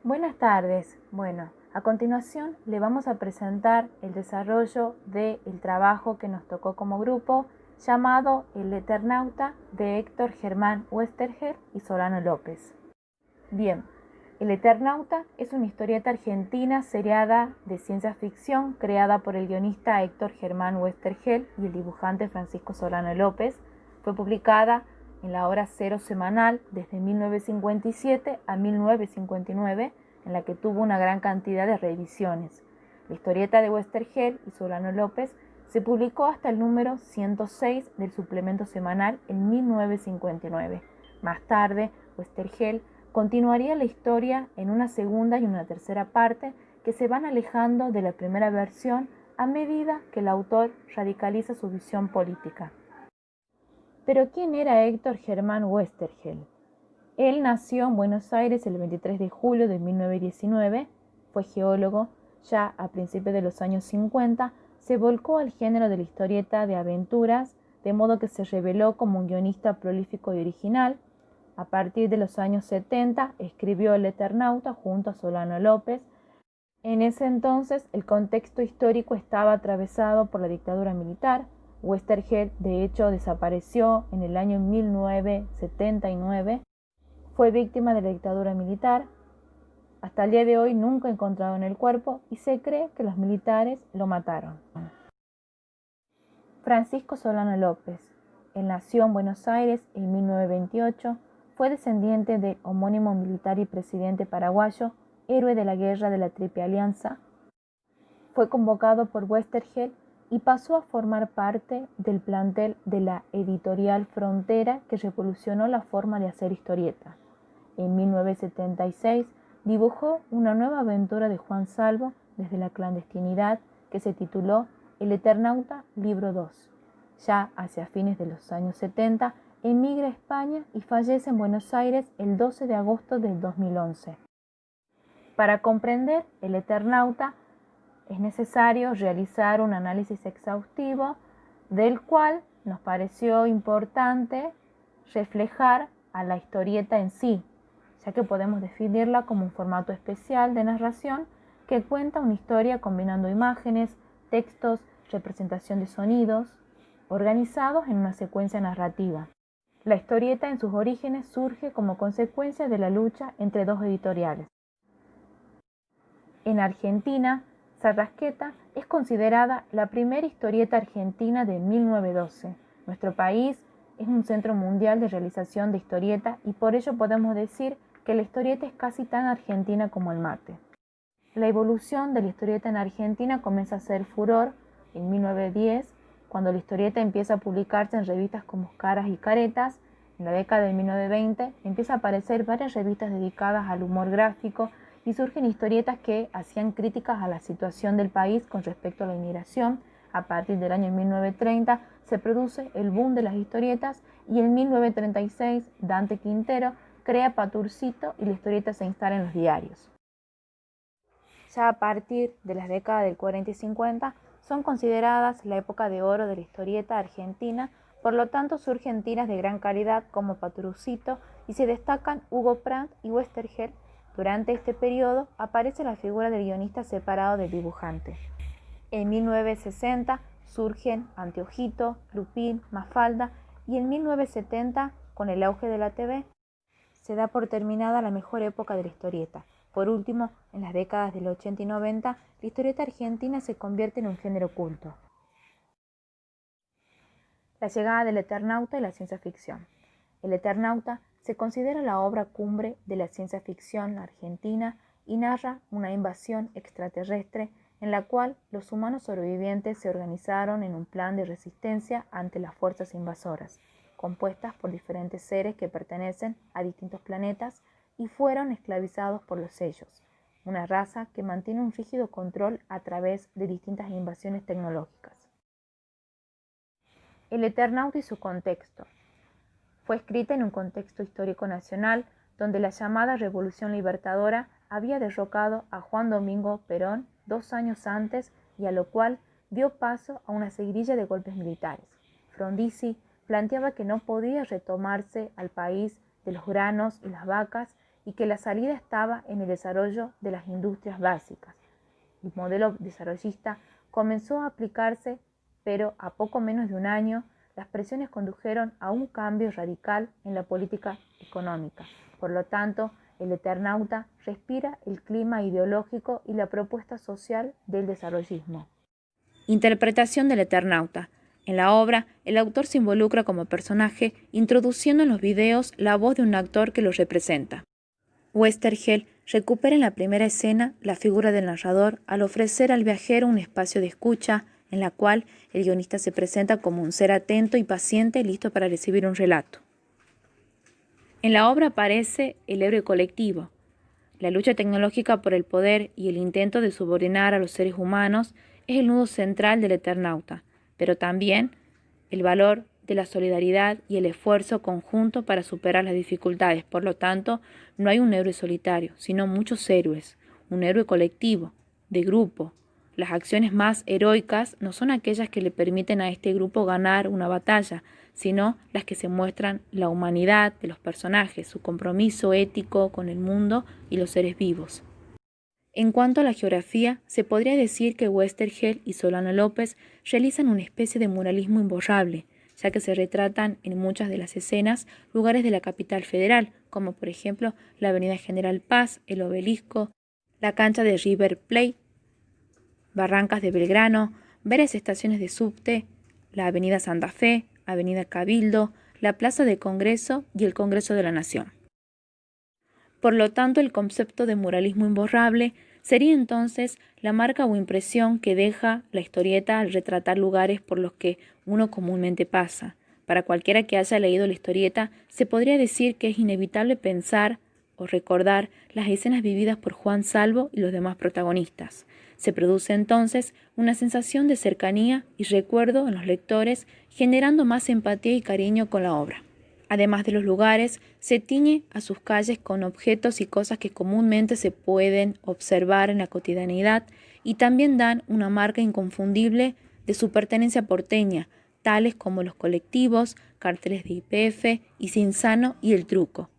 Buenas tardes. Bueno, a continuación le vamos a presentar el desarrollo del trabajo que nos tocó como grupo llamado El Eternauta de Héctor Germán Westergel y Solano López. Bien, El Eternauta es una historieta argentina seriada de ciencia ficción creada por el guionista Héctor Germán Westergel y el dibujante Francisco Solano López. Fue publicada en la hora cero semanal desde 1957 a 1959, en la que tuvo una gran cantidad de revisiones. La historieta de Westergel y Solano López se publicó hasta el número 106 del suplemento semanal en 1959. Más tarde, Westergel continuaría la historia en una segunda y una tercera parte que se van alejando de la primera versión a medida que el autor radicaliza su visión política. Pero ¿quién era Héctor Germán Westergel? Él nació en Buenos Aires el 23 de julio de 1919, fue geólogo. Ya a principios de los años 50 se volcó al género de la historieta de aventuras, de modo que se reveló como un guionista prolífico y original. A partir de los años 70 escribió El Eternauta junto a Solano López. En ese entonces el contexto histórico estaba atravesado por la dictadura militar. Westergel de hecho desapareció en el año 1979. Fue víctima de la dictadura militar. Hasta el día de hoy nunca encontrado en el cuerpo y se cree que los militares lo mataron. Francisco Solano López. Él nació en Buenos Aires en 1928. Fue descendiente del homónimo militar y presidente paraguayo, héroe de la guerra de la Triple Alianza. Fue convocado por Westergel y pasó a formar parte del plantel de la editorial Frontera, que revolucionó la forma de hacer historieta. En 1976 dibujó una nueva aventura de Juan Salvo desde la clandestinidad que se tituló El Eternauta, libro 2. Ya hacia fines de los años 70 emigra a España y fallece en Buenos Aires el 12 de agosto del 2011. Para comprender El Eternauta es necesario realizar un análisis exhaustivo del cual nos pareció importante reflejar a la historieta en sí, ya que podemos definirla como un formato especial de narración que cuenta una historia combinando imágenes, textos, representación de sonidos, organizados en una secuencia narrativa. La historieta en sus orígenes surge como consecuencia de la lucha entre dos editoriales. En Argentina, Sarrasqueta es considerada la primera historieta argentina de 1912. Nuestro país es un centro mundial de realización de historieta y por ello podemos decir que la historieta es casi tan argentina como el mate. La evolución de la historieta en Argentina comienza a ser furor en 1910, cuando la historieta empieza a publicarse en revistas como Caras y Caretas. En la década de 1920 empieza a aparecer varias revistas dedicadas al humor gráfico y surgen historietas que hacían críticas a la situación del país con respecto a la inmigración. A partir del año 1930 se produce el boom de las historietas y en 1936 Dante Quintero crea Paturcito y la historieta se instala en los diarios. Ya a partir de las décadas del 40 y 50 son consideradas la época de oro de la historieta argentina, por lo tanto surgen tiras de gran calidad como Paturcito y se destacan Hugo Pratt y Westergel. Durante este periodo aparece la figura del guionista separado del dibujante. En 1960 surgen Anteojito, Lupín, Mafalda y en 1970, con el auge de la TV, se da por terminada la mejor época de la historieta. Por último, en las décadas del 80 y 90, la historieta argentina se convierte en un género culto. La llegada del Eternauta y la ciencia ficción. El Eternauta se considera la obra cumbre de la ciencia ficción argentina y narra una invasión extraterrestre en la cual los humanos sobrevivientes se organizaron en un plan de resistencia ante las fuerzas invasoras, compuestas por diferentes seres que pertenecen a distintos planetas y fueron esclavizados por los sellos, una raza que mantiene un rígido control a través de distintas invasiones tecnológicas. El Eternauta y su contexto. Fue escrita en un contexto histórico nacional donde la llamada Revolución Libertadora había derrocado a Juan Domingo Perón 2 años antes y a lo cual dio paso a una seguidilla de golpes militares. Frondizi planteaba que no podía retomarse al país de los granos y las vacas y que la salida estaba en el desarrollo de las industrias básicas. El modelo desarrollista comenzó a aplicarse, pero a poco menos de un año, las presiones condujeron a un cambio radical en la política económica. Por lo tanto, el Eternauta respira el clima ideológico y la propuesta social del desarrollismo. Interpretación del Eternauta. En la obra, el autor se involucra como personaje, introduciendo en los videos la voz de un actor que lo representa. Westergel recupera en la primera escena la figura del narrador al ofrecer al viajero un espacio de escucha, en la cual el guionista se presenta como un ser atento y paciente listo para recibir un relato. En la obra aparece el héroe colectivo. La lucha tecnológica por el poder y el intento de subordinar a los seres humanos es el nudo central del Eternauta, pero también el valor de la solidaridad y el esfuerzo conjunto para superar las dificultades. Por lo tanto, no hay un héroe solitario, sino muchos héroes, un héroe colectivo, de grupo. Las acciones más heroicas no son aquellas que le permiten a este grupo ganar una batalla, sino las que se muestran la humanidad de los personajes, su compromiso ético con el mundo y los seres vivos. En cuanto a la geografía, se podría decir que Westergel y Solano López realizan una especie de muralismo imborrable, ya que se retratan en muchas de las escenas lugares de la capital federal, como por ejemplo la avenida General Paz, el Obelisco, la cancha de River Plate, Barrancas de Belgrano, varias estaciones de subte, la avenida Santa Fe, avenida Cabildo, la Plaza de Congreso y el Congreso de la Nación. Por lo tanto, el concepto de muralismo imborrable sería entonces la marca o impresión que deja la historieta al retratar lugares por los que uno comúnmente pasa. Para cualquiera que haya leído la historieta, se podría decir que es inevitable pensar o recordar las escenas vividas por Juan Salvo y los demás protagonistas. Se produce entonces una sensación de cercanía y recuerdo en los lectores, generando más empatía y cariño con la obra. Además de los lugares, se tiñe a sus calles con objetos y cosas que comúnmente se pueden observar en la cotidianidad y también dan una marca inconfundible de su pertenencia porteña, tales como los colectivos, carteles de YPF y Cinzano y El Truco.